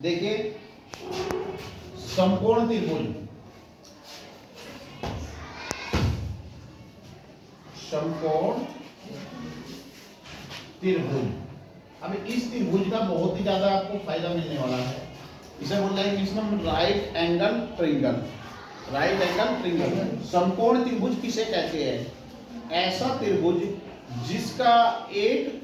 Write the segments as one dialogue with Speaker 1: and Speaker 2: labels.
Speaker 1: देखिए समकोण त्रिभुज, समकोण त्रिभुज। अब इस त्रिभुज का बहुत ही ज्यादा आपको फायदा मिलने वाला है। इसे बोलते हैं इंग्लिश में right angle triangle. Right angle triangle समकोण त्रिभुज किसे कहते हैं? ऐसा त्रिभुज जिसका एक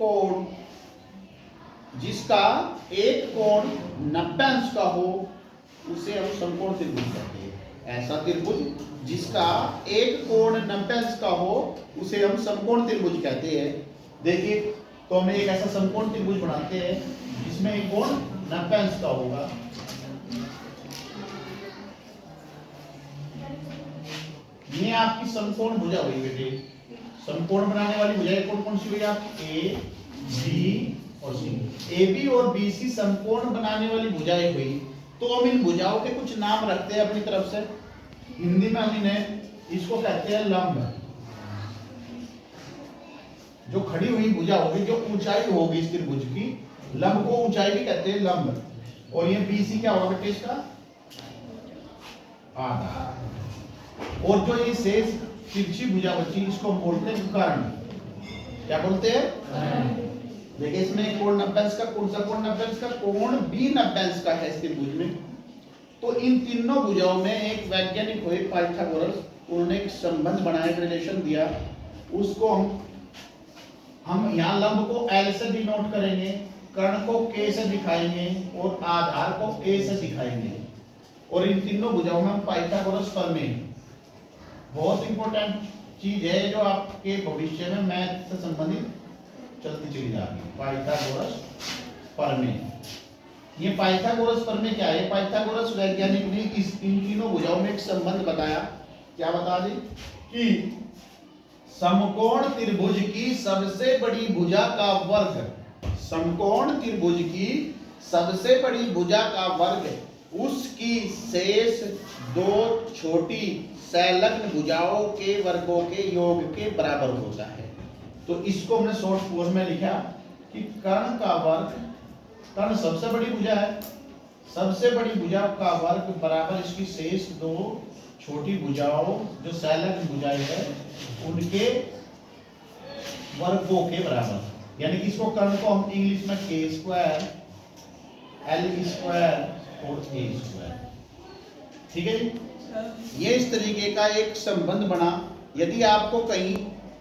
Speaker 1: कोण 90 अंश का हो उसे हम समकोण त्रिभुज कहते हैं। ऐसा त्रिभुज जिसका एक कोण 90 अंश का हो उसे हम समकोण त्रिभुज कहते हैं। देखिए तो हम एक ऐसा समकोण त्रिभुज बनाते हैं जिसमें एक कोण 90 अंश का होगा। ये आपकी समकोण भुजा हुई बेटे। समकोण बनाने वाली भुजाएं कौन कौन सी हुई आपकी? ए, बी और सी। ए बी और बी सी समकोण बनाने वाली भुजाएं हुई। तो हम इन भुजाओं के कुछ नाम रखते हैं अपनी तरफ से। हिंदी में हम इन्हें इसको कहते हैं लंब। जो खड़ी हुई भुजा होगी, जो ऊंचाई होगी इस त्रिभुज की, लंब को ऊंचाई भी कहते हैं लंब। और ये बी सी क्या होगा बेटे इसका? आधार। और जो ये शेष तिरछी भुजा बची इसको हम बोलते हैं कर्ण। क्या बोलते हैं? देखिए इसमें कोण 90 अंश का, कौन सा कोण 90 अंश का? कोण भी 90 अंश का है इस त्रिभुज में। तो इन तीनों भुजाओं में एक वैज्ञानिक हुए पाइथागोरस, उन्होंने एक संबंध बनाया, एक रिलेशन दिया। उसको हम यहाँ लंब को L से डिनोट करेंगे, कर्ण को K से दिखाएंगे और आधार को A से दिखाएंगे। और इन तीनों भुजाओं में हम पाइथागोरस प्रमेय, बहुत इंपॉर्टेंट चीज है जो आपके भविष्य में मैथ से संबंधित चलती चली जाएगी। पाइथागोरस प्रमेय। ये पाइथागोरस प्रमेय क्या है? पाइथागोरस वैज्ञानिक ने इन तीनों भुजाओं में एक संबंध बताया। क्या बता दी? कि समकोण त्रिभुज की सबसे बड़ी भुजा का वर्ग, समकोण त्रिभुज की सबसे बड़ी भुजा का वर्ग उसकी शेष दो छोटी संलग्न भुजाओं के वर्गों के योग के बराबर होता है। तो इसको हमने शॉर्ट फॉर्म में लिखा कि कर्ण का वर्ग, कर्ण सबसे बड़ी भुजा है, सबसे बड़ी भुजा का वर्ग बराबर इसकी शेष दो छोटी भुजाओं जो संलग्न भुजाएं है उनके वर्गों के बराबर। यानी कि इसको कर्ण को हम इंग्लिश में k स्क्वायर, l स्क्वायर और a स्क्वायर। ठीक है जी। ये इस तरीके का एक संबंध बना। यदि आपको कहीं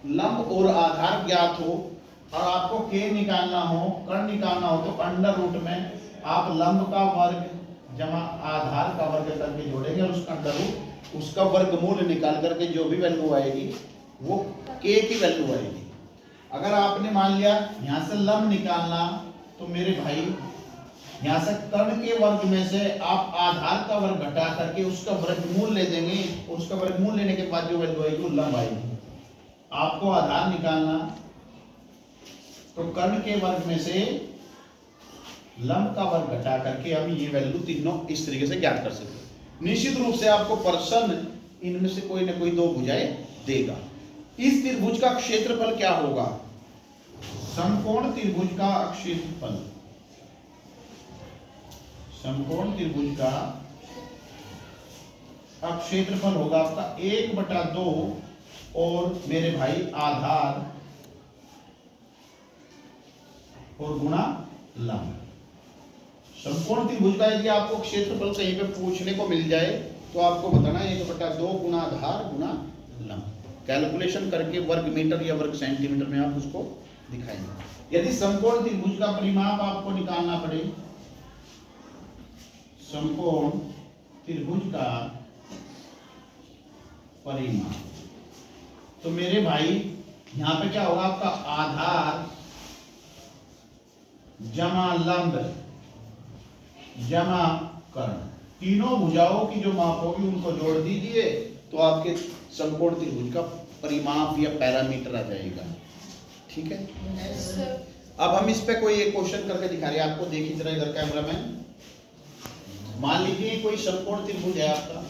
Speaker 1: लंब और आधार ज्ञात हो और आपको k निकालना हो, कर्ण निकालना हो, तो अंडर रूट में आप लंब का वर्ग जमा आधार का वर्ग करके जोड़ेंगे और उसका अंडर रूट, उसका वर्गमूल निकाल करके जो भी वैल्यू आएगी वो k की वैल्यू आएगी। अगर आपने मान लिया यहाँ से लंब निकालना, तो मेरे भाई यहाँ से कर्ण के वर्ग में से आप आधार का वर्ग घटा करके उसका वर्गमूल ले देंगे। उसका वर्गमूल लेने के बाद जो वैल्यू आएगी वो लंब आएगी। आपको आधार निकालना, तो कर्ण के वर्ग में से लंब का वर्ग घटा करके हम ये वैल्यू तीनों इस तरीके से ज्ञात कर सकते हैं। निश्चित रूप से आपको प्रश्न इनमें से कोई ना कोई दो भुजाएं देगा। इस त्रिभुज का क्षेत्रफल क्या होगा? समकोण त्रिभुज का क्षेत्रफल, समकोण त्रिभुज का क्षेत्रफल होगा आपका 1/2 और मेरे भाई आधार और गुणा लंब। समकोण त्रिभुज का यदि आपको क्षेत्रफल कहीं पे पूछने को मिल जाए तो आपको बताना 1/2 गुणा आधार गुणा लंब। कैलकुलेशन करके वर्ग मीटर या वर्ग सेंटीमीटर में आप उसको दिखाएंगे। यदि समकोण त्रिभुज का परिमाप आपको निकालना पड़े, समकोण त्रिभुज का परिमाप, तो मेरे भाई यहां पे क्या होगा? आपका आधार जमा लंब जमा कर्ण, तीनों भुजाओं की जो माप होगी उनको जोड़ दीजिए तो आपके समकोण त्रिभुज का परिमाप या पैरामीटर आ जाएगा। ठीक है। अब हम इस पे कोई एक क्वेश्चन करके दिखा रहे हैं आपको। देखिए जरा इधर कैमरा में। मान लीजिए कोई समकोण त्रिभुज है आपका,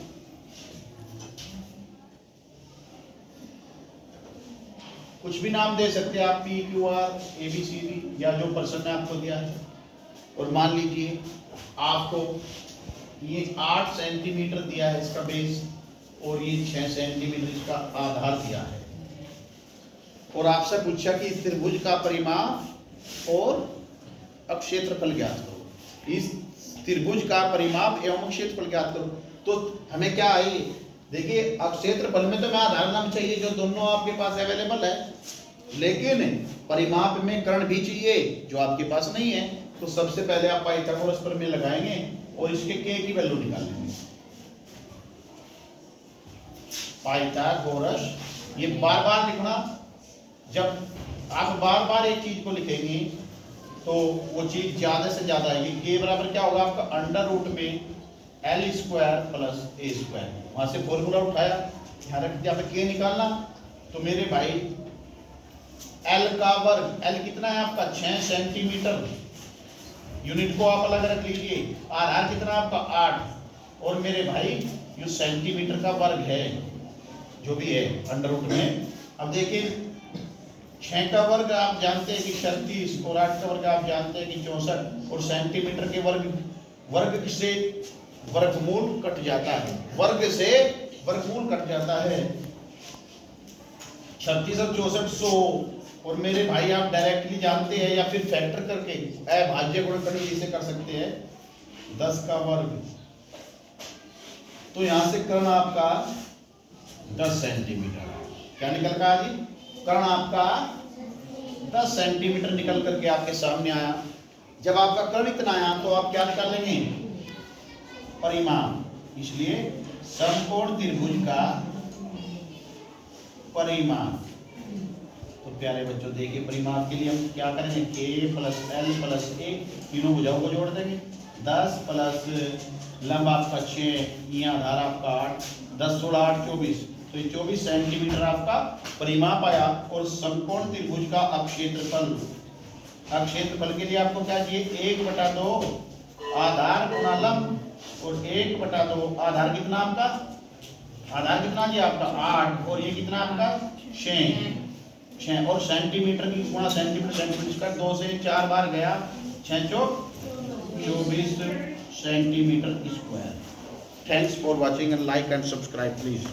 Speaker 1: कुछ भी नाम दे सकते हैं आप, P Q R A B C D या जो प्रश्न ने आपको दिया है। और मान लीजिए आपको ये 8 सेंटीमीटर दिया है इसका बेस और ये 6 सेंटीमीटर इसका आधार दिया है, और आपसे पूछा कि इस त्रिभुज का परिमाप और क्षेत्रफल ज्ञात करो। इस त्रिभुज का परिमाप एवं क्षेत्रफल ज्ञात करो। तो हमें क्या आई, देखिए क्षेत्रफल में तो मैं आधार नाम चाहिए जो दोनों आपके पास अवेलेबल है, लेकिन परिमाप में कर्ण भी चाहिए जो आपके पास नहीं है। तो सबसे पहले आप पाइथागोरस प्रमेय लगाएंगे और इसके के की वैल्यू निकाल लेंगे। पाइथागोरस, ये बार बार लिखना, जब आप बार बार एक चीज को लिखेंगे तो वो चीज ज्यादा से ज्यादा आएगी। के बराबर क्या होगा आपका अंडर रूट में एल स्क्वायर प्लस ए स्क्वायर, वहां से फॉर्मूला उठाया, यहाँ रख दिया, के निकालना। तो मेरे भाई एल का वर्ग, एल कितना है आपका 6 सेंटीमीटर, यूनिट को आप अलग रख लीजिए, आधार कितना आपका 8, और मेरे भाई ये सेंटीमीटर का वर्ग है जो भी है अंडर रूट में। अब देखिए 6 का वर्ग आप जानते हैं कि 36 और 8 का वर्ग आप जानते हैं कि 64, और सेंटीमीटर के वर्ग से वर्गमूल कट जाता है, वर्ग से वर्गमूल कट जाता है। 36 और 64 100, और मेरे भाई आप डायरेक्टली जानते हैं या फिर फैक्टर करके अभाज्य गुणनखंड जिसे कर सकते हैं 10 का वर्ग। तो यहां से कर्ण आपका 10 सेंटीमीटर, क्या निकल का जी, कर्ण आपका 10 सेंटीमीटर निकल करके आपके सामने आया। जब आपका कर्ण इतना आया तो आप क्या निकाल लेंगे, परिमाप। इसलिए समकोण त्रिभुज का परिमाप। तो प्यारे बच्चों देखिए परिमाप के लिए हम क्या करेंगे, के प्लस एल प्लस ए, तीनों भुजाओं को जोड़ देंगे। 10 प्लस लंब आपका 6, ये आधार आपका 8, 10 16 8 24, तो ये 24 सेंटीमीटर आपका परिमाप आया। और समकोण त्रिभुज का क्षेत्रफल, क्षेत्रफल के लिए आपको क्या चाहिए, 1/2 आधार गुणा लंब, और 1/2 आधार कितना आपका, आधार कितना जी आपका 8, और ये कितना आपका 6, और सेंटीमीटर की गुणा सेंटीमीटर, सेंटीमीटर का 2 से 4 बार गया, 6 चौक 24 centimetre square. Thanks for watching and like and subscribe please.